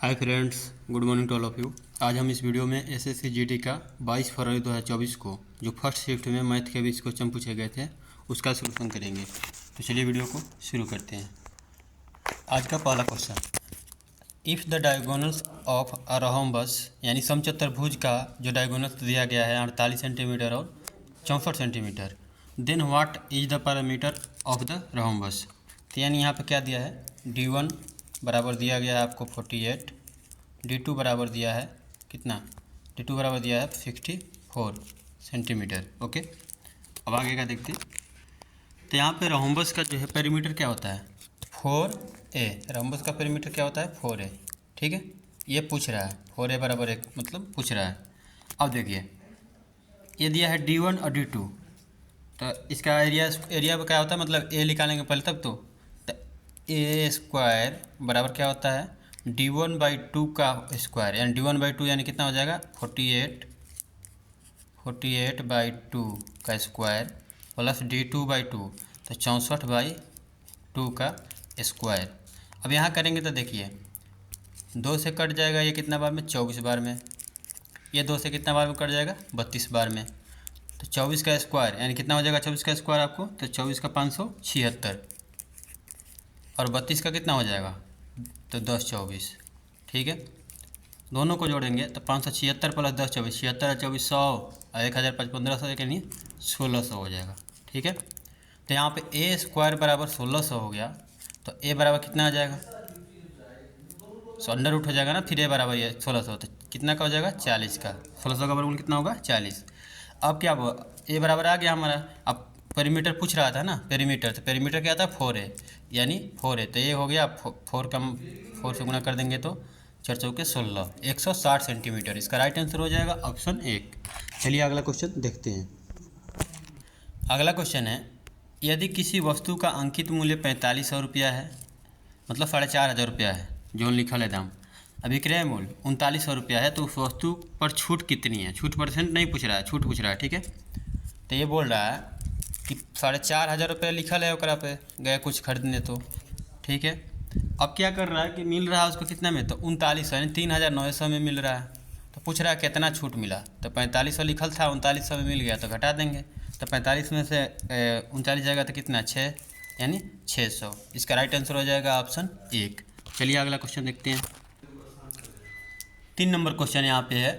Hi friends, good morning to all of you. आज हम इस वीडियो में एसएससी जीडी का 22 फरवरी 2024 को जो फर्स्ट शिफ्ट में मैथ के 20 क्वेश्चन पूछे गए थे उसका सॉल्यूशन करेंगे। तो चलिए वीडियो को शुरू करते हैं। आज का पहला question, if the diagonals of a rhombus यानी समचतुर्भुज का जो डायगोनल्स दिया गया है 48 सेंटीमीटर और 64 centimetre, then what is the parameter of the rhombus. तो यानी यहाँ पे क्या दिया है, d1 बराबर दिया गया है आपको 48, d2 बराबर दिया है कितना, d2 बराबर दिया है 64 सेंटीमीटर। ओके, अब आगे का देखते हैं। तो यहाँ पे रोम्बस का जो है पेरीमीटर क्या होता है 4a। रोम्बस का पेरीमीटर क्या होता है 4a। ठीक है, ये पूछ रहा है 4a बराबर एक मतलब पूछ रहा है। अब देखिए ये दिया है d1 और d2, तो इसका एरिया क्या होता है, मतलब a निकालेंगे पहले तब तो ए स्क्वायर बराबर क्या होता है d1/2 का स्क्वायर, यानी d1/2 यानी कितना हो जाएगा 48/2 का स्क्वायर प्लस d2/2 तो 64/2 का स्क्वायर। अब यहाँ करेंगे तो देखिए 2 से कट जाएगा, ये कितना बार में 24 बार में, ये 2 से कितना बार में कट जाएगा 32 बार में, तो 24 का स्क्वायर यानी कितना हो जाएगा 24 का स्क्वायर आपको, तो 24 का 576 और 32 का कितना हो जाएगा तो 10 24। ठीक है, दोनों को जोड़ेंगे तो 576 प्लस 10 24, 76 और 24 100 और 1000 5 1500 यानी 1600 हो जाएगा। ठीक है, तो यहाँ पे ए स्क्वायर बराबर 1600 हो गया, तो ए बराबर कितना आ जाएगा, अंडर रूट हो जाएगा ना, फिर ए बराबर ये 1600 तो कितना का हो जाएगा 40 का, 1600 का वर्गमूल कितना होगा 40। अब क्या ए बराबर आ गया हमारा। अब पेरीमीटर पूछ रहा था ना, पेरीमीटर, तो पेरीमीटर क्या था 4a यानी 4a, तो ये हो गया 4 से गुना कर देंगे तो 4 चौके 16, 160 सेंटीमीटर। इसका राइट आंसर हो जाएगा ऑप्शन 1। चलिए अगला क्वेश्चन देखते हैं। अगला क्वेश्चन है, यदि किसी वस्तु का अंकित मूल्य 4500 रुपया है, मतलब 4500 रुपया है जो लिखल है दाम, अभी क्रय मूल्य 3900 रुपया है, तो उस वस्तु पर छूट कितनी है। छूट परसेंट नहीं पूछ रहा है, छूट पूछ रहा है। ठीक है, तो ये बोल रहा है कि 4500 रुपये लिखल है ओकरा पे, गए कुछ खरीदने तो। ठीक है, अब क्या कर रहा है कि मिल रहा है उसको कितना में, तो 3900 यानी 3900 में मिल रहा है, तो पूछ रहा है कितना छूट मिला, तो 4500 लिखल था 3900 में मिल गया तो घटा देंगे, तो 45 में से 39 जाएगा तो कितना 6 यानी 600। इसका राइट आंसर हो जाएगा ऑप्शन 1। चलिए अगला क्वेश्चन देखते हैं। 3 नंबर क्वेश्चन यहाँ पे है,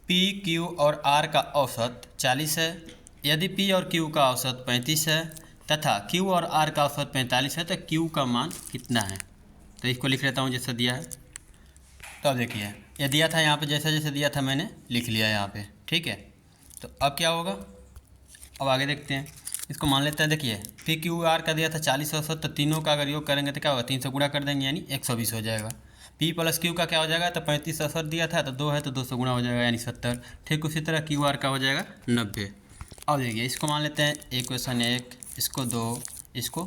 पी क्यू और आर का औसत 40 है, यदि P और Q का औसत 35 है तथा Q और R का औसत 45 है तो Q का मान कितना है। तो इसको लिख लेता हूँ जैसा दिया है। तो अब देखिए ये दिया था यहाँ पे, जैसा जैसे दिया था मैंने लिख लिया यहाँ पे। ठीक है, तो अब क्या होगा, अब आगे देखते हैं। इसको मान लेते हैं, देखिए PQR का दिया था 40 औसत, तो तीनों का अगर योग करेंगे तो क्या होगा 300 गुणा कर देंगे यानी 120 हो जाएगा। P प्लस Q का क्या हो जाएगा, तो 35 औसत दिया था तो 2 है तो 200 गुणा हो जाएगा यानी 70। ठीक उसी तरह QR का हो जाएगा 90। अब देखिए इसको मान लेते हैं इक्वेशन 1, इसको 2, इसको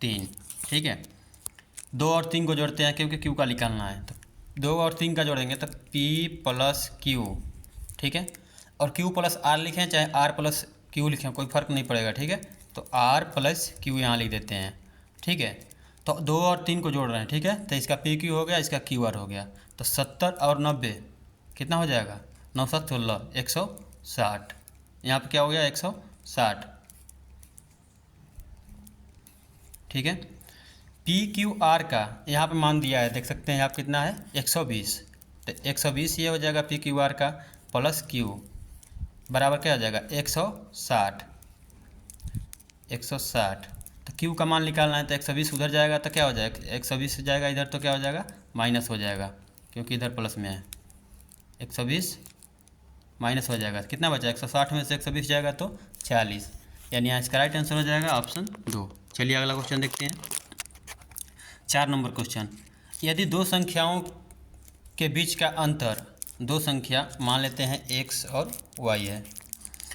3। ठीक है, 2 और 3 को जोड़ते हैं क्योंकि Q का निकालना है, तो 2 और 3 का जोड़ेंगे तो P प्लस Q। ठीक है, और Q प्लस R लिखें चाहे R प्लस Q लिखें कोई फ़र्क नहीं पड़ेगा। ठीक है, तो R प्लस Q यहाँ लिख देते हैं। ठीक है, तो 2 और 3 को जोड़ रहे हैं। ठीक है, तो इसका PQ हो गया, इसका QR हो गया, तो 70 और 90 कितना हो जाएगा 9 7 16 160। यहाँ पे क्या हो गया 160। ठीक है, PQR का यहाँ पे मान दिया है, देख सकते हैं आप कितना है 120, तो 120 ये हो जाएगा PQR का प्लस Q बराबर क्या हो जाएगा 160। 160 तो Q का मान निकालना है, तो 120 उधर जाएगा तो क्या हो जाएगा 120 जाएगा इधर तो क्या हो जाएगा माइनस हो जाएगा, क्योंकि इधर प्लस में है। 120 माइनस हो जाएगा, कितना बचा 160 में से 120 जाएगा तो 40, यानी यहाँ इसका राइट आंसर हो जाएगा ऑप्शन 2। चलिए अगला क्वेश्चन देखते हैं। 4 नंबर क्वेश्चन, यदि दो संख्याओं के बीच का अंतर, दो संख्या मान लेते हैं x और y है,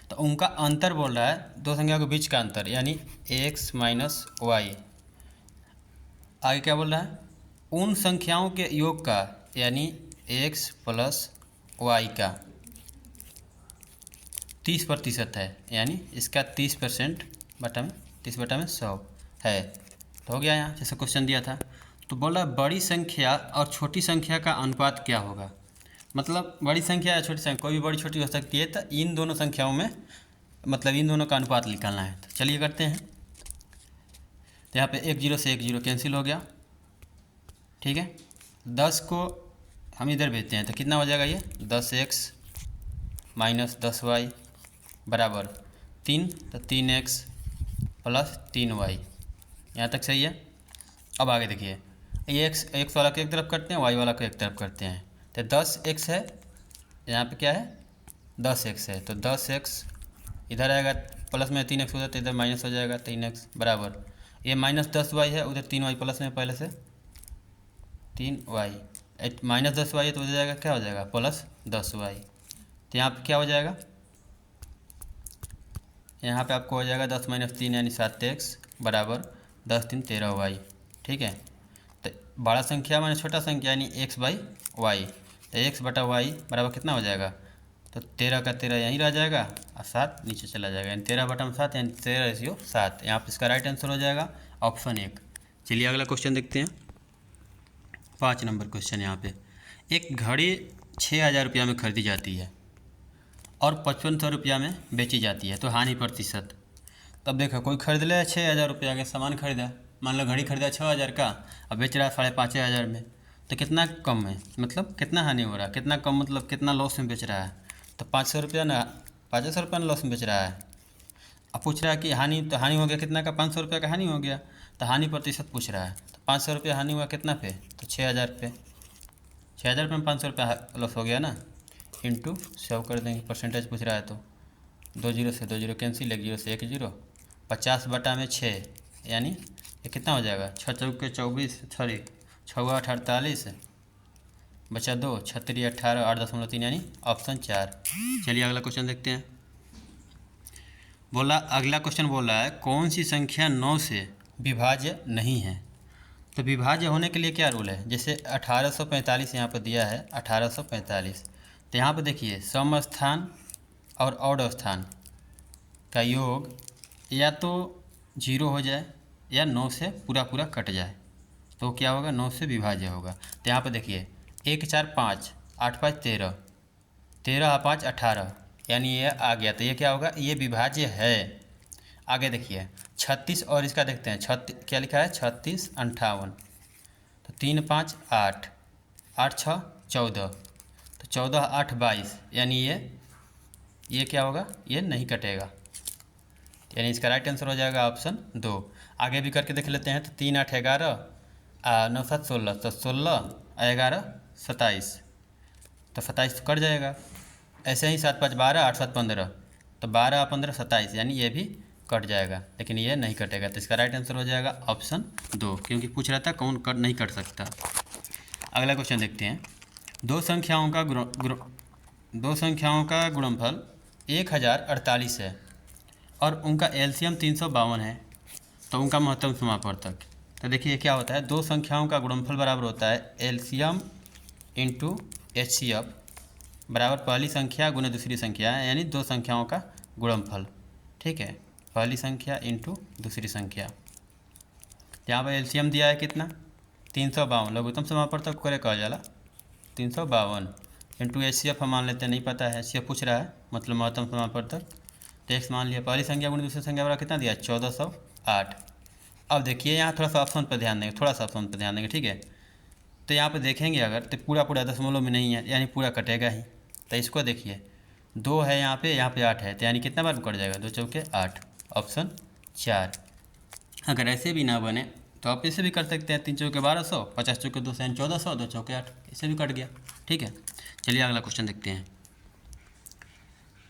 तो उनका अंतर बोल रहा है, दो संख्याओं के बीच का अंतर यानी x माइनस वाई। आगे क्या बोल रहा है, उन संख्याओं के योग का यानी x प्लस वाई का 30% है, यानी इसका 30% बटा में 30 बटा में 100 है, तो हो गया यहाँ जैसे क्वेश्चन दिया था। तो बोल रहा है बड़ी संख्या और छोटी संख्या का अनुपात क्या होगा। मतलब बड़ी संख्या या छोटी संख्या कोई भी बड़ी छोटी हो सकती है, तो इन दोनों संख्याओं में मतलब इन दोनों का अनुपात निकालना है। तो चलिए करते हैं। तो यहाँ पे एक जीरो से एक जीरो कैंसिल हो गया, ठीक है। 10 को हम इधर भेजते हैं तो कितना हो जाएगा ये 10x माइनस 10y बराबर 3, तो 3x प्लस 3y। यहाँ तक सही है। अब आगे देखिए, ये x वाला को एक तरफ करते हैं, y वाला को एक तरफ करते हैं। तो 10x है, यहाँ पे क्या है 10x है, तो 10x इधर आएगा प्लस में 3x उधर, तो इधर माइनस हो जाएगा 3x बराबर ये माइनस 10y है, उधर 3y प्लस में पहले से 3y माइनस 10y है, तो हो जाएगा क्या हो जाएगा प्लस 10y। तो यहाँ पे क्या हो जाएगा, यहाँ पे आपको हो जाएगा 10 माइनस 3 यानी 7x बराबर 10 3 13y, ठीक है। तो बड़ा संख्या माने छोटा संख्या यानी x बाई वाई, तो x बटा वाई बराबर कितना हो जाएगा, तो 13 का 13 यहीं रह जाएगा और 7 नीचे चला जाएगा, यानी 13 बटा में 7 यानी 13/7। यहाँ पर इसका राइट आंसर हो जाएगा ऑप्शन 1। चलिए अगला क्वेश्चन देखते हैं। 5 नंबर क्वेश्चन। यहाँ पे एक घड़ी 6,000 रुपया में खरीदी जाती है और 5500 रुपया में बेची जाती है, तो हानि प्रतिशत। तब देखो कोई खरीद ले 6,000 रुपया का सामान खरीदा, मान लो घड़ी खरीदा 6,000 का, अब बेच रहा है 5,500 में, तो कितना कम है, मतलब कितना हानि हो रहा है, कितना कम मतलब कितना लॉस में बेच रहा है, तो 500 रुपया ना 500 रुपया लॉस में बेच रहा है। अब पूछ रहा है कि हानि, तो हानि हो गया कितना का 500 रुपया का हानि हो गया, तो हानि प्रतिशत पूछ रहा है। तो 500 रुपया हानि हुआ कितना पे, तो 6,000 पे, 6,000 रुपये में 500 रुपया लॉस हो गया ना, इंटू 100 कर देंगे, परसेंटेज पूछ रहा है तो 2 जीरो से 2 जीरो कैंसिल, 1 जीरो से 1 जीरो, 50 बटा में 6 यानी ये कितना हो जाएगा 6 चौके 24 सॉरी 6 8 48 बचा 2 36 18 8.3 यानी ऑप्शन 4। चलिए अगला क्वेश्चन देखते हैं। बोला अगला क्वेश्चन बोल रहा है कौन सी संख्या 9 से विभाज्य नहीं है। तो विभाज्य होने के लिए क्या रूल है, जैसे 1845 यहाँ पर दिया है 1845, तो यहाँ पर देखिए सम स्थान और ऑड स्थान का योग या तो 0 हो जाए या 9 से पूरा पूरा कट जाए, तो क्या होगा 9 से विभाज्य होगा। तो यहाँ पर देखिए 1 4 5 8 5 13 13 5 18 यानी ये आ गया, तो ये क्या होगा ये विभाज्य है। आगे देखिए 36 और इसका देखते हैं 36 क्या लिखा है 36 58, तो 3 5 8 8 6 14, तो 14 8 22 यानी ये क्या होगा ये नहीं कटेगा, यानी इसका राइट आंसर हो जाएगा ऑप्शन 2। आगे भी करके देख लेते हैं। तो 3 8 11 9 7 16, तो 16 11 27, तो 27 तो कट जाएगा। ऐसे ही 7 5 12 8 7 15, तो 12 15 27 यानी ये भी कट जाएगा, लेकिन ये नहीं कटेगा, तो इसका राइट आंसर हो जाएगा ऑप्शन 2, क्योंकि पूछ रहा था कौन कट नहीं कट सकता। अगला क्वेश्चन देखते हैं। दो संख्याओं का गुणनफल 1048 है और उनका एलसीएम 352 है, तो उनका महत्तम समापवर्तक। तो देखिए क्या होता है, दो संख्याओं का गुणनफल बराबर होता है एलसीएम इंटू एचसीएफ बराबर पहली संख्या गुना दूसरी संख्या, यानी दो संख्याओं का गुणनफल, ठीक है, पहली संख्या इंटू दूसरी संख्या। यहाँ पर एलसीएम दिया है कितना 352, लघुत्तम समापवर्तक करे कहा जाला 352 इंटू एचसीएफ हम मान लेते हैं नहीं पता है, एचसीएफ पूछ रहा है मतलब महत्तम समापवर्तक, तो एक्स मान लिया, पहली संख्या गुना दूसरी संख्या बराबर कितना दिया 1408। अब देखिए यहाँ थोड़ा सा ऑप्शन पर ध्यान देंगे, थोड़ा सा ऑप्शन पर ध्यान देंगे, ठीक है। तो यहाँ पे देखेंगे अगर तो पूरा दशमलव में नहीं है, यानी पूरा कटेगा ही। तो इसको देखिए 2 है यहाँ पे 8 है, तो यानी कितना बार कट जाएगा 2 चौके 8, ऑप्शन 4। अगर ऐसे भी ना बने तो आप इसे भी कर सकते हैं 3 चौके 1200, 50 चौके 200 यानी 1400, 2 चौके 8, इसे भी कट गया, ठीक है। चलिए अगला क्वेश्चन देखते हैं।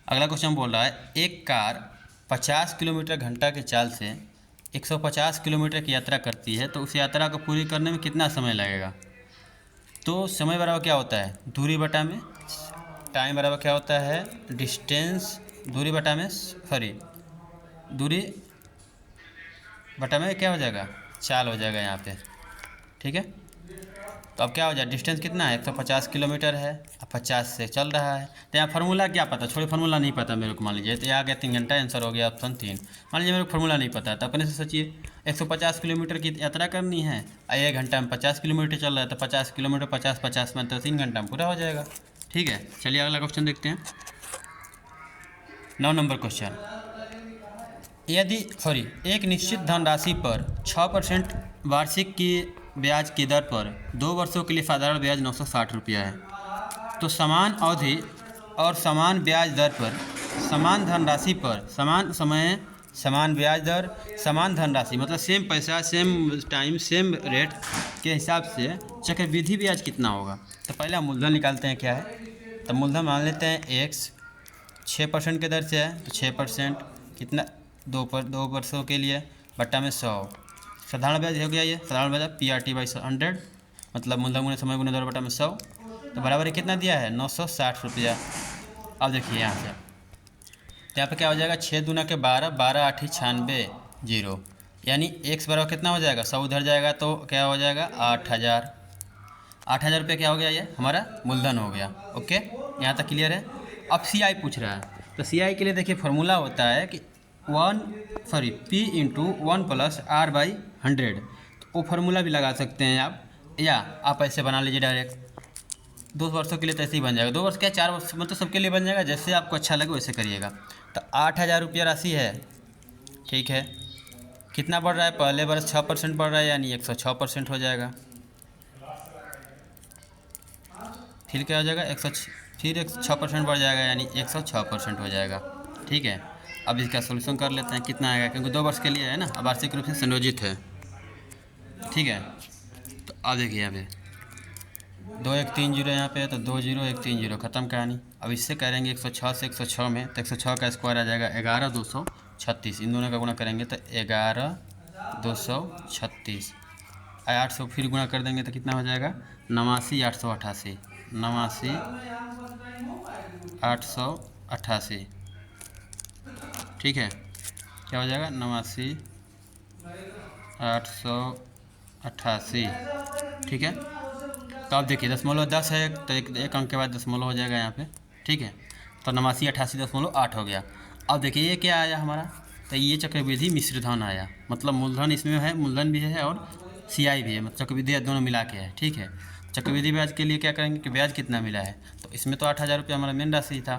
अगला क्वेश्चन बोल रहा है एक कार 50 किलोमीटर घंटा के चाल से 150 किलोमीटर की यात्रा करती है, तो उस यात्रा को पूरी करने में कितना समय लगेगा। तो समय बराबर क्या होता है दूरी बटा में टाइम बराबर क्या होता है डिस्टेंस, दूरी बटा में दूरी बटा में क्या हो जाएगा चाल हो जाएगा यहाँ पे, ठीक है। तो अब क्या हो जाए, डिस्टेंस कितना है 150 किलोमीटर है, अब 50 से चल रहा है। तो यहाँ फार्मूला क्या पता, छोड़े फार्मूला नहीं पता मेरे को, मान लीजिए तो ये आ गया 3 घंटा, आंसर हो गया ऑप्शन 3। मान लीजिए मेरे को फार्मूला नहीं पता है, तो अपने से सोचिए 150 किलोमीटर की यात्रा करनी है, 1 घंटा में 50 किलोमीटर चल रहा है, तो 50 किलोमीटर 50 में तो 3 घंटा में पूरा हो जाएगा। ठीक है, चलिए अगला क्वेश्चन देखते हैं। 9 नंबर क्वेश्चन, यदि एक निश्चित धनराशि पर 6% वार्षिक की ब्याज की दर पर 2 वर्षों के लिए साधारण ब्याज 960 रुपया है, तो समान अवधि और समान ब्याज दर पर समान धनराशि पर समान समय समान ब्याज दर समान धनराशि, मतलब सेम पैसा सेम टाइम सेम रेट के हिसाब से चक्रवृद्धि ब्याज कितना होगा। तो पहले हम मूलधन निकालते हैं, क्या है, तो मूलधन मान लेते हैं x 6% के दर से है, तो 6% कितना, 2 वर्षों के लिए बट्टा में 100, साधारण ब्याज हो गया, ये साधारण ब्याज PRT/100, मतलब मूलधन गुणे समय गुणे दर बट्टा में 100, तो बराबर कितना दिया है 960 रुपया। अब देखिए यहाँ से, तो यहाँ पे क्या हो जाएगा, 6 दूना के 12, 12 8 96 0, यानी x बराबर कितना हो जाएगा, 100 उधर जाएगा तो क्या हो जाएगा 8000, 8000 रुपये क्या हो गया, ये हमारा मूलधन हो गया। ओके, यहाँ तक क्लियर है। अब CI पूछ रहा है, तो CI के लिए देखिए फार्मूला होता है कि P इंटू 1 + R/100, तो वो फार्मूला भी लगा सकते हैं आप, या आप ऐसे बना लीजिए डायरेक्ट, 2 वर्षों के लिए तो ऐसे ही बन जाएगा, 2 वर्ष क्या 4 वर्ष, मतलब सबके लिए बन जाएगा, जैसे आपको अच्छा लगे वैसे करिएगा। तो 8000 रुपया राशि है, ठीक है, कितना बढ़ रहा है, पहले वर्ष 6% बढ़ रहा है, यानी 106% हो जाएगा, फिर क्या हो जाएगा 106, फिर 6% बढ़ जाएगा, यानी 106% हो जाएगा। ठीक है, अब इसका सोल्यूशन कर लेते हैं, कितना आएगा, क्योंकि 2 वर्ष के लिए है ना, वार्षिक रूप से संयोजित है। ठीक है, तो अब देखिए यहाँ पे 2 1 3 0 यहाँ पे, तो 2 0 1 3 0, ख़त्म कहानी। अब इससे करेंगे 106 से 106 में, तो 106 का स्क्वायर आ जाएगा 11 236, इन दोनों का गुणा करेंगे तो 11 236, 800 फिर गुणा कर देंगे तो कितना हो जाएगा 89 888, 89 888। ठीक है, क्या हो जाएगा 89 888। ठीक है, तो अब देखिए दशमलव 10 है, तो एक अंक के बाद दशमलव हो जाएगा यहाँ पे। ठीक है, तो 89 88.8 हो गया। अब देखिए ये क्या आया हमारा, तो ये चक्रवृद्धि मिश्र धन आया, मतलब मूलधन इसमें है, मूलधन भी है और CI भी है, मतलब चक्रवृद्धि दोनों मिला के है। ठीक है, चक्रवृद्धि ब्याज के लिए क्या करेंगे कि ब्याज कितना मिला है, तो इसमें तो 8000 रुपया हमारा मेन राशि था,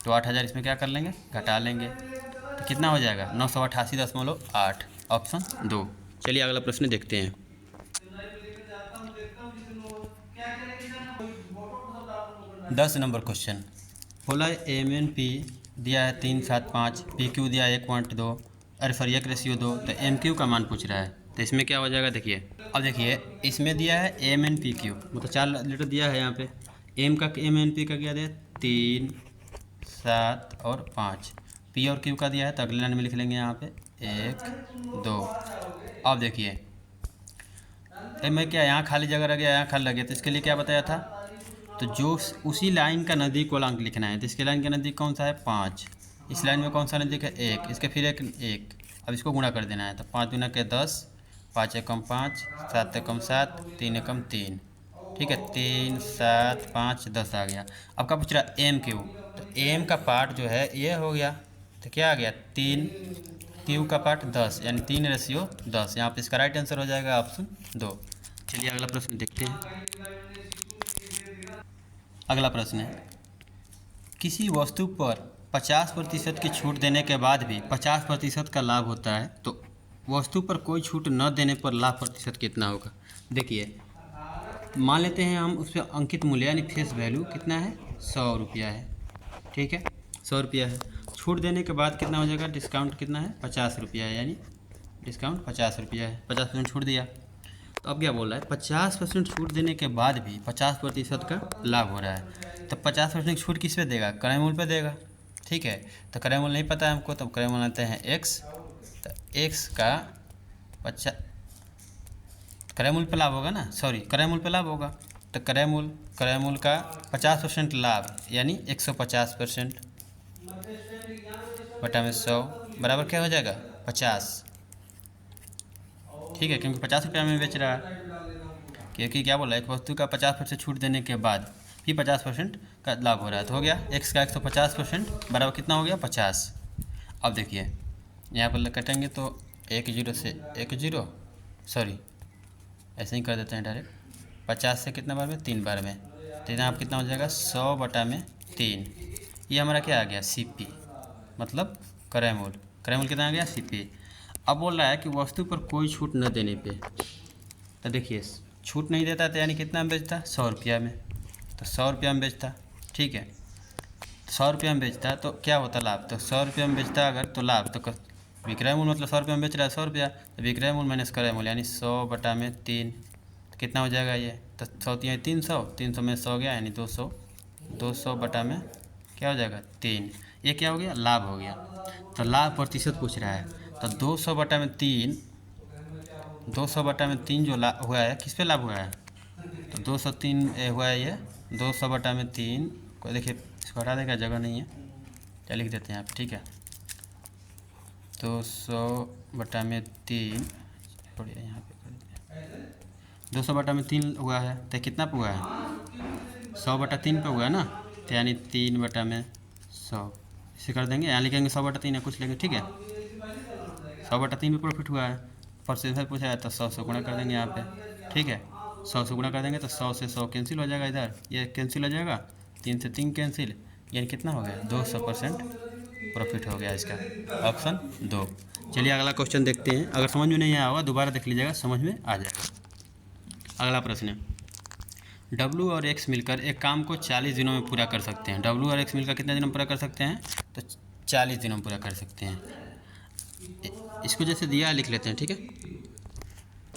तो 8000 इसमें क्या कर लेंगे, घटा लेंगे, तो कितना हो जाएगा 988.8, ऑप्शन 2। चलिए अगला प्रश्न देखते हैं। 10 नंबर क्वेश्चन, बोला MNP दिया है 375, PQ दिया है 1.2, अरे सॉरी 1:2, तो MQ का मान पूछ रहा है, तो इसमें क्या हो जाएगा देखिए। अब देखिए इसमें दिया है MNPQ, मतलब 4 लीटर दिया है यहाँ पे, MNP का क्या दिया है 3 7 और 5, P और Q का दिया है, तो अगले लाइन में लिख लेंगे यहाँ पे 1 2। अब देखिए मैं क्या, यहाँ खाली जगह रह गया, यहाँ खाली लग गया, तो इसके लिए क्या बताया था, तो जो उसी लाइन का नज़दीक वाला अंक लिखना है, तो इसके लाइन का नज़दीक कौन सा है 5, इस लाइन में कौन सा नज़दीक है 1, इसके फिर एक। अब इसको गुणा कर देना है, तो 5 दूना के 10, 5 एकम 5, 7 एकम 7, 3 एकम 3। ठीक है, 3 7 5 10 आ गया। अब क्या पूछ रहा है MQ, तो M का पार्ट जो है ये हो गया, तो क्या आ गया 3, Q का पार्ट 10, यानी 3:10, यहाँ पे इसका राइट आंसर हो जाएगा ऑप्शन 2। चलिए अगला प्रश्न देखते हैं। अगला प्रश्न है, किसी वस्तु पर 50% की छूट देने के बाद भी 50% का लाभ होता है, तो वस्तु पर कोई छूट न देने पर लाभ प्रतिशत कितना होगा। देखिए मान लेते हैं हम उस पर अंकित मूल्य यानी फेस वैल्यू कितना है 100 रुपया है। ठीक है, 100 रुपया है, छूट देने के बाद कितना हो जाएगा, डिस्काउंट कितना है 50 रुपया है, यानी डिस्काउंट 50 रुपया है, 50% छूट दिया। तो अब क्या बोल रहा है 50% छूट देने के बाद भी 50% का लाभ हो रहा है, तो 50% छूट किस पे देगा, क्रय मूल्य पे देगा। ठीक है, तो क्रय मूल्य नहीं पता है हमको, तो क्रय मूल्य लेते हैं x, तो x का 50 क्रय मूल्य पे लाभ होगा ना, सॉरी क्रय मूल्य पे लाभ होगा, तो क्रय मूल्य का 50% लाभ यानी 150% बटा में 100 बराबर क्या हो जाएगा 50। ठीक है, क्योंकि 50 रुपया में बेच रहा है, क्योंकि क्या बोला, एक वस्तु का 50% छूट देने के बाद भी 50% का लाभ हो रहा है। तो हो गया x का 150% बराबर कितना हो गया 50। अब देखिए यहाँ पर कटेंगे तो 1 0 से 1 0, सॉरी ऐसे ही कर देते हैं डायरेक्ट, 50 से कितना बार में 3 बार में, तो यहाँ पर कितना हो जाएगा 100 बटा में 3। ये हमारा क्या आ गया CP, मतलब क्रय मूल्य। क्रय मूल्य कितना आ गया CP। अब बोल रहा है कि वस्तु पर कोई छूट न देने पे, तो देखिए छूट नहीं देता तो यानी कितना में बेचता 100 रुपया में, तो 100 रुपया में बेचता, ठीक है। 100 रुपया में बेचता तो क्या होता लाभ, तो 100 रुपया में बेचता अगर तो लाभ, तो विक्रय मूल्य मतलब 100 रुपया में बेच रहा है 100 रुपया, तो विक्रय मूल्य माइनस क्रय मूल्य यानी 100 बटा में 3, तो कितना हो जाएगा ये, तो 100 300, 300 में 100 गया यानी 200, 200 बटा में क्या हो जाएगा 3। ये क्या हो गया लाभ हो गया। तो लाभ प्रतिशत पूछ रहा है, तो 200 बटा में 3, 200 बटा में 3 जो लाभ हुआ है किस पे लाभ हुआ है, तो 203 हुआ है ये 200 बटा में 3 को, देखिए इसको हटा देगा जगह नहीं है, क्या लिख देते हैं यहाँ पे, ठीक है। 200 बटा में 3 छोड़िए यहाँ पे कर देते हैं, 200 बटा में 3 हुआ है तो कितना पे हुआ है 100 बटा 3 पे हुआ है ना, तो यानी 3 बटा में 100 इसे कर देंगे, यहाँ लिखेंगे 100 बटा 3 है कुछ लेंगे, ठीक है। 100 बटा 3 पे प्रॉफिट हुआ है, परसेंटेज पूछा है तो 100 से गुणा कर देंगे यहाँ पे, ठीक है। 100 से गुणा कर देंगे तो 100 से 100 कैंसिल हो जाएगा, इधर ये कैंसिल हो जाएगा, 3 से 3 कैंसिल, यानी कितना हो गया 200% प्रॉफिट हो गया इसका, ऑप्शन 2। चलिए अगला क्वेश्चन देखते हैं, अगर समझ में नहीं आया होगा दोबारा देख लीजिएगा, समझ में आ जाएगा। अगला प्रश्न, W और X मिलकर एक काम को 40 दिनों में पूरा कर सकते हैं। W और X मिलकर कितने दिनों में पूरा कर सकते हैं, तो 40 दिनों में पूरा कर सकते हैं। इसको जैसे दिया लिख लेते हैं, ठीक है।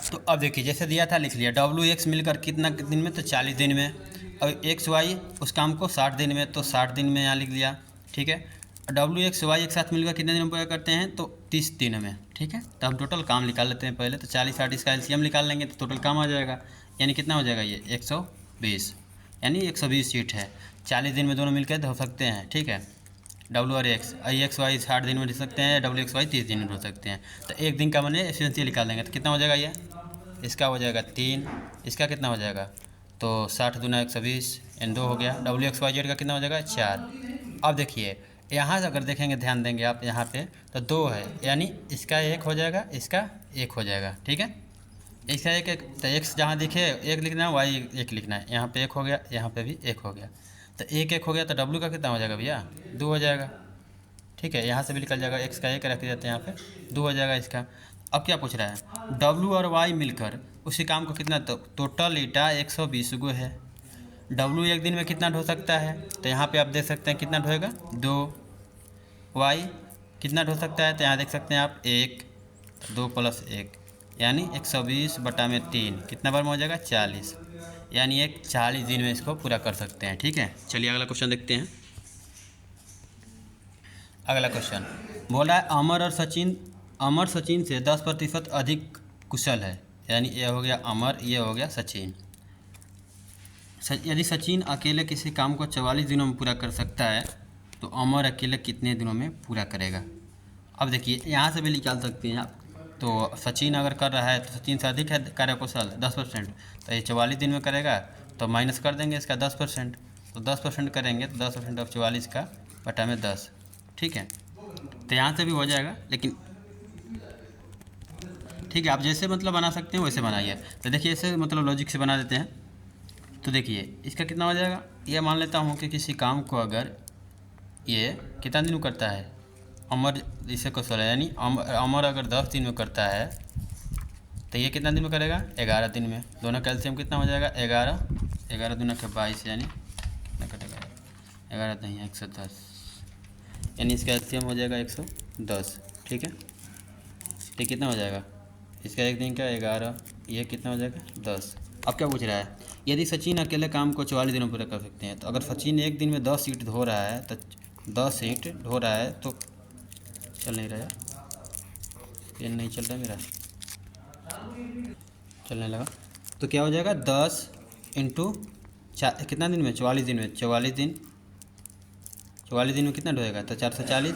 तो अब देखिए जैसे दिया था लिख लिया, W X मिलकर कितना दिन में, तो 40 दिन में, और XY उस काम को 60 दिन में, तो 60 दिन में यहाँ लिख लिया, ठीक है। WXY एक साथ मिलकर कितने दिन में पूरा करते हैं, तो 30 दिन में, ठीक है। तो हम टोटल काम निकाल लेते हैं पहले, तो 40 60 इसका LCM निकाल लेंगे तो टोटल काम आ जाएगा, यानी कितना हो जाएगा ये 120, यानी 120 शीट है, 40 दिन में दोनों मिलकर धो सकते हैं, ठीक है। W और X, XY 60 दिन में धो सकते हैं, WXY 30 दिन में धो सकते हैं, तो एक दिन का मैंने एफिशिएंसी निकाल देंगे, तो कितना हो जाएगा ये, इसका हो जाएगा 3, इसका कितना हो जाएगा, तो 60 दूना 120 एन 2 हो गया, WXYZ का कितना हो जाएगा 4। अब देखिए यहाँ से अगर देखेंगे ध्यान देंगे आप यहाँ पे तो 2 है, यानी इसका 1 हो जाएगा, इसका 1 हो जाएगा, ठीक है। इसका 1 1, तो X जहाँ दिखे 1 लिखना है, Y 1 लिखना है, यहाँ पे 1 हो गया, यहाँ पे भी 1 हो गया, तो 1 1 हो गया, तो W का कितना हो जाएगा भैया 2 हो जाएगा, ठीक है। यहाँ से भी निकल जाएगा, X का 1 रख देते हैं यहाँ पे 2 हो जाएगा इसका। अब क्या पूछ रहा है, W और Y मिलकर उसी काम को कितना, तो टोटल ईटा 120 गो है। W एक दिन में कितना ढो सकता है, तो यहाँ पे आप देख सकते हैं कितना ढोएगा 2, Y कितना ढो सकता है, तो यहाँ देख सकते हैं आप 1, 2 + 1 यानी 120 बटा में 3 कितना बार में हो जाएगा 40, यानी एक 40 दिन में इसको पूरा कर सकते हैं, ठीक है। चलिए अगला क्वेश्चन देखते हैं। अगला क्वेश्चन बोल रहा है अमर सचिन से 10% अधिक कुशल है, यानी ये हो गया अमर, ये हो गया सचिन। यदि सचिन अकेले किसी काम को 44 दिनों में पूरा कर सकता है तो अमर अकेले कितने दिनों में पूरा करेगा। अब देखिए यहाँ से भी निकाल सकते हैं आप, तो सचिन अगर कर रहा है तो सचिन से अधिक है कार्यकुशल 10%, तो ये 44 दिन में करेगा, तो माइनस कर देंगे इसका 10%, तो 10% करेंगे तो 10% ऑफ 44 का बटा में 10, ठीक है। तो यहाँ से भी हो जाएगा, लेकिन ठीक है आप जैसे मतलब बना सकते हैं वैसे बनाइए। तो देखिए ऐसे मतलब लॉजिक से बना देते हैं, तो देखिए इसका कितना हो जाएगा, ये मान लेता हूँ कि किसी काम को अगर ये कितना दिन में करता है, अमर इसे कुशल है, यानी अमर अगर 10 दिन में करता है तो ये कितना दिन में करेगा 11 दिन में। दोनों का एलसीएम कितना हो जाएगा 11, 11 दूना के 22, यानी कितना कटेगा 11 नहीं 110, यानी इसका एलसीएम हो जाएगा 110, ठीक है। तो कितना हो जाएगा इसका एक दिन का 11, ये कितना हो जाएगा 10। अब क्या पूछ रहा है, यदि सचिन अकेले काम को 44 दिनों पूरा कर सकते हैं, तो अगर सचिन एक दिन में 10 ईंट धो रहा है, तो 10 ईंट धो रहा है, तो चल नहीं रहा है, पेन नहीं चल रहा मेरा, चलने लगा, तो क्या हो जाएगा 10 इंटू कितना दिन में 44 दिन में, 44 दिन में कितना ढोएगा, तो 440।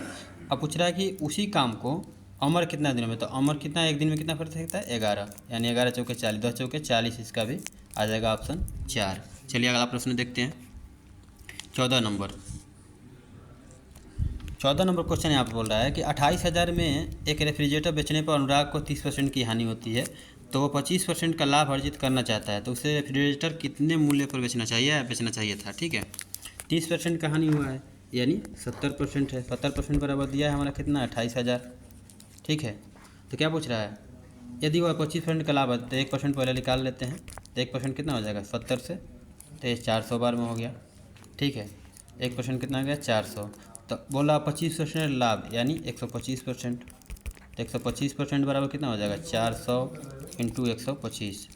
अब पूछ रहा है कि उसी काम को अमर कितना दिनों में, तो अमर कितना एक दिन में कितना कर सकता है 11, यानी 11 चौके 40, 10 चौके 40 इसका भी आ जाएगा ऑप्शन 4। चलिए अगला प्रश्न देखते हैं 14 नंबर। 14 नंबर क्वेश्चन यहाँ पर बोल रहा है कि 28,000 में एक रेफ्रिजरेटर बेचने पर अनुराग को 30% की हानि होती है, तो वो 25% का लाभ अर्जित करना चाहता है, तो उसे रेफ्रिजरेटर कितने मूल्य पर बेचना चाहिए था। ठीक है, 30% का हानि हुआ है यानी 70% है। 70% बराबर दिया है हमारा कितना, 28,000। ठीक है, तो क्या पूछ रहा है, यदि वह 25% का लाभ है तो 1% पहले निकाल लेते हैं। तो 1% कितना हो जाएगा, 70 से, तो ये 400 बार में हो गया। ठीक है, 1% कितना हो गया, 400। तो बोला 25% लाभ यानी 125%। तो 125% बराबर कितना हो जाएगा, 400 इंटू 125।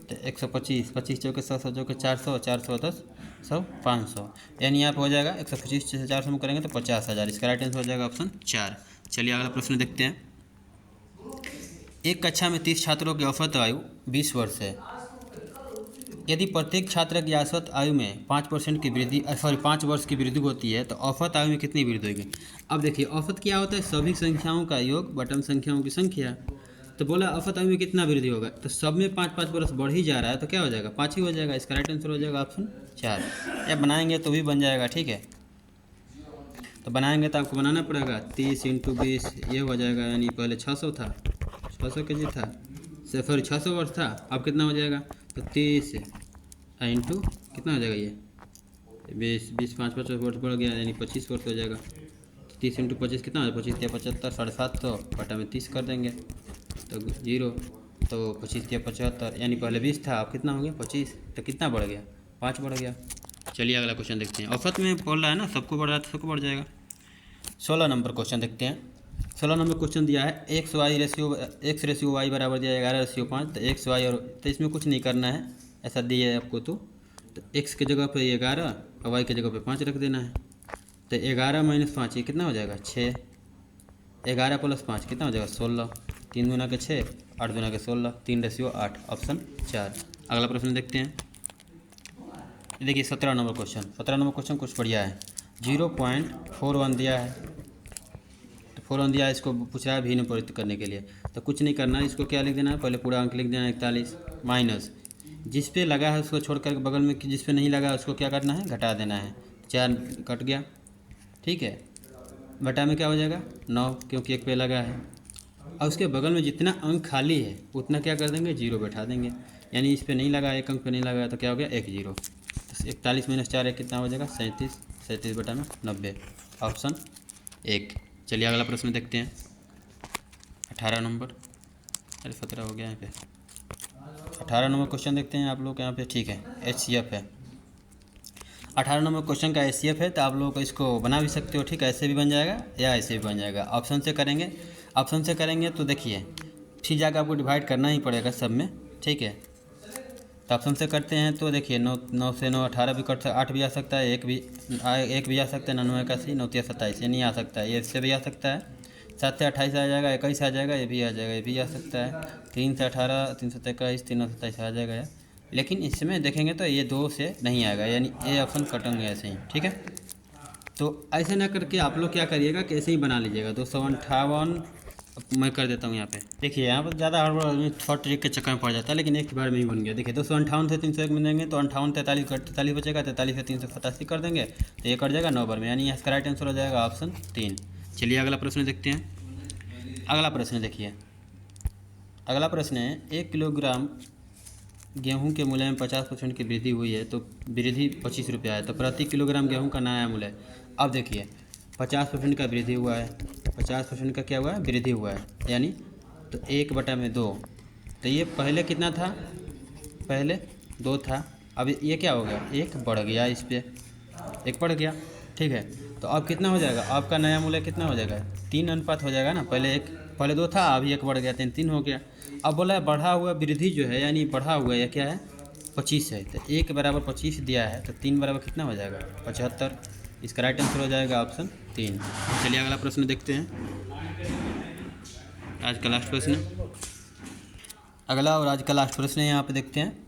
तो 125, 25 चौके 100, 100 चौके 400, 400 10 100 500, यानी यहाँ पर हो जाएगा 125 से 400 में करेंगे तो 50,000। इसका राइट आंसर हो जाएगा ऑप्शन 4। चलिए अगला प्रश्न देखते हैं। एक कक्षा में 30 छात्रों की औसत आयु 20 वर्ष है। यदि प्रत्येक छात्र की औसत आयु में 5% की वृद्धि 5 वर्ष की वृद्धि होती है तो औसत आयु में कितनी वृद्धि होगी। अब देखिए औसत क्या होता है, सभी संख्याओं का योग बटन संख्याओं की संख्या। तो बोला औसत आयु में कितना वृद्धि होगा, तो सब में 5-5 वर्ष बढ़ ही जा रहा है, तो क्या हो जाएगा, 5 ही हो जाएगा। इसका राइट आंसर हो जाएगा ऑप्शन 4। या बनाएंगे तो भी बन जाएगा। ठीक है, तो बनाएंगे तो आपको बनाना पड़ेगा 30 इंटू 20, ये हो जाएगा, यानी पहले 600 था, 600 के जी था, सॉरी 600 वर्ष था, अब कितना हो जाएगा, तो 30 इंटू कितना हो जाएगा, ये 20 5 50 वर्ष बढ़ गया, यानी 25 वर्ष हो जाएगा। 30 इंटू 25 कितना हो जाएगा, 25 या 75, 750 बटा में 30 कर देंगे तो 0, तो 25 या 75, यानी पहले 20 था, अब कितना हो गया 25, तो कितना बढ़ गया, 5 बढ़ गया। चलिए अगला क्वेश्चन देखते हैं। औसत में बोल रहा है ना, सबको बढ़ रहा है तो सबको बढ़ जाएगा। 16 नंबर क्वेश्चन देखते हैं। 16 नंबर क्वेश्चन दिया है x रेशियो y बराबर दिया है 11:5, तो x y और, तो इसमें कुछ नहीं करना है, ऐसा दिया है आपको। तो x की जगह पे 11 और y की जगह पे 5 रख देना है। तो 11 - 5 ये कितना हो जाएगा, 6। 11 + 5 कितना हो जाएगा, 16। 3 दूना के 6, 8 दूना के 16, 3:8, ऑप्शन 4। अगला प्रश्न देखते हैं। देखिए 17 नंबर क्वेश्चन। 17 नंबर क्वेश्चन कुछ बढ़िया है। 0.41 दिया है, तो 41 दिया है, इसको पूछ रहा है भिन्न परिवर्तित करने के लिए। तो कुछ नहीं करना है, इसको क्या लिख देना है, पहले पूरा अंक लिख देना है 41, माइनस जिस पे लगा है उसको छोड़ कर बगल में जिस पे नहीं लगा है उसको क्या करना है, घटा देना है। 4 कट गया। ठीक है, बटा में क्या हो जाएगा, 9, क्योंकि एक पे लगा है। और उसके बगल में जितना अंक खाली है उतना क्या कर देंगे, 0 बैठा देंगे, यानी इस पे नहीं लगा, एक अंक पे नहीं लगा, तो क्या हो गया, 1 0। 41 - 4 कितना हो जाएगा, 37, 37 बटा में 90, ऑप्शन 1। चलिए अगला प्रश्न देखते हैं। 18 नंबर, अरे 17 हो गया यहाँ पे। 18 नंबर क्वेश्चन देखते हैं आप लोग यहाँ पे। ठीक है, HCF है। 18 नंबर क्वेश्चन का HCF है, तो आप लोग इसको बना भी सकते हो। ठीक है, ऐसे भी बन जाएगा या ऐसे भी बन जाएगा। ऑप्शन से करेंगे, ऑप्शन से करेंगे तो देखिए ठीक जाकर आपको डिवाइड करना ही पड़ेगा सब में। ठीक है, तो ऑप्शन से करते हैं तो देखिए 9 से 9 18 भी कट सकता, 8 भी आ सकता है, एक भी आ सकता है, 9 81, 9 27, ये नहीं आ सकता है, ये इससे भी आ सकता है। 7 से 28 आ जाएगा, 21 आ जाएगा, ये भी आ जाएगा, ये भी आ सकता है। 3 से 18, 3 से 21, 3 से 27 आ जाएगा यार। लेकिन इसमें देखेंगे तो ये 2 से नहीं आएगा, यानी ये ऑप्शन कटेंगे ऐसे ही। ठीक है, तो ऐसे ना करके आप लोग क्या करिएगा कि ऐसे ही बना लीजिएगा। 258 मैं कर देता हूँ यहाँ पे। देखिए यहाँ पर ज़्यादा हड़बड़ आदमी थोड़ा ट्रिक के चक्कर में पड़ जाता है, लेकिन एक बार में ही बन गया। देखिए 258 से 301 में देंगे तो 58 43 43 बचेगा, 43 से 387 कर देंगे तो ये कट जाएगा 9 बार में, यानी इसका राइट आंसर हो जाएगा ऑप्शन 3। चलिए अगला प्रश्न देखते हैं। अगला प्रश्न देखिए, अगला प्रश्न है 1 किलोग्राम गेहूं के मूल्य में 50% की वृद्धि हुई है, तो वृद्धि 25 रुपया है, तो प्रति किलोग्राम गेहूं का नया मूल्य। अब देखिए 50% का वृद्धि हुआ है, 50% का क्या हुआ है, वृद्धि हुआ है, यानी तो 1/2। तो ये पहले कितना था, पहले 2 था, अब ये क्या हो गया, 1 बढ़ गया, इस पर 1 बढ़ गया। ठीक है, तो अब कितना हो जाएगा, आपका नया मूल्य कितना हो जाएगा, 3 अनुपात हो जाएगा ना। पहले 2 था, अभी 1 बढ़ गया, 3 हो गया। अब बोला है बढ़ा हुआ वृद्धि जो है, यानी बढ़ा हुआ यह क्या है, 25 है, तो 1 बराबर 25 दिया है, तो 3 बराबर कितना हो जाएगा, 75। इसका राइट आंसर हो जाएगा ऑप्शन 3। चलिए अगला प्रश्न देखते हैं, आज का लास्ट प्रश्न। अगला और आज का लास्ट प्रश्न है, यहाँ पे देखते हैं।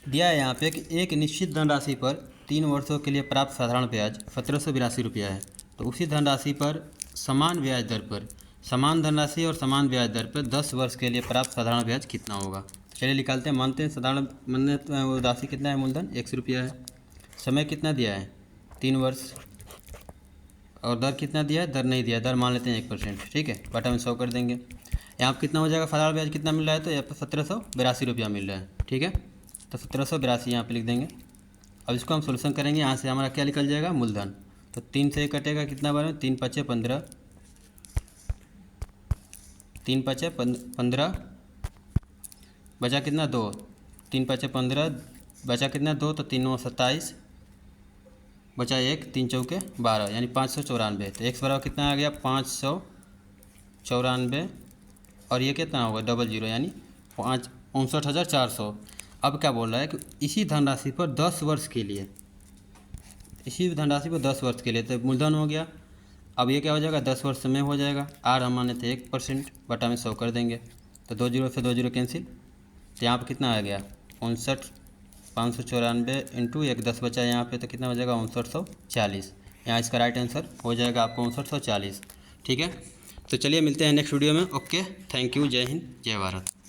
दिया है यहाँ पे कि एक निश्चित धनराशि पर 3 वर्षों के लिए प्राप्त साधारण ब्याज 1782 रुपया है, तो उसी धनराशि पर समान ब्याज दर पर, समान धनराशि और समान ब्याज दर पर 10 वर्ष के लिए प्राप्त साधारण ब्याज कितना होगा। चलिए निकालते हैं। मानते हैं साधारण मान्य वो राशि कितना है, मूलधन 100 रुपया है। समय कितना दिया है, 3 वर्ष। और दर कितना दिया है, दर नहीं दिया, दर मान लेते हैं 1%, ठीक है। बटा में 100 कर देंगे। यहाँ पर कितना हो जाएगा, साधारण ब्याज कितना मिल रहा है, तो यहाँ पर 1782 रुपया मिल रहा है, ठीक है। तो 1782 यहाँ पे लिख देंगे। अब इसको हम सोल्यूशन करेंगे। यहाँ से हमारा क्या निकल जाएगा, मूलधन। तो 3 से कटेगा कितना बार, 3 पचे 15, 3 पचे 15, बचा कितना 2, 3 पचे 15, बचा कितना 2, तो 3 9 27, बचा 1, 3 चौके 12, यानी 594। तो x बराबर कितना आ गया, 594। और ये कितना होगा, 00, यानी 59,400। अब क्या बोल रहा है कि इसी धनराशि पर 10 वर्ष के लिए, इसी धनराशि पर 10 वर्ष के लिए, तो मूलधन हो गया। अब ये क्या हो जाएगा, 10 वर्ष में हो जाएगा। आर हम माने थे 1%, बटा में 100 कर देंगे। तो 2 जीरो से 2 जीरो कैंसिल, तो यहाँ पर कितना आ गया, 59,594 इंटू 1, 10 बचा यहाँ पे, तो कितना हो जाएगा, 5940। यहाँ इसका राइट आंसर हो जाएगा आपको 5940, ठीक है। तो चलिए मिलते हैं नेक्स्ट वीडियो में। ओके, थैंक यू, जय हिंद, जय भारत।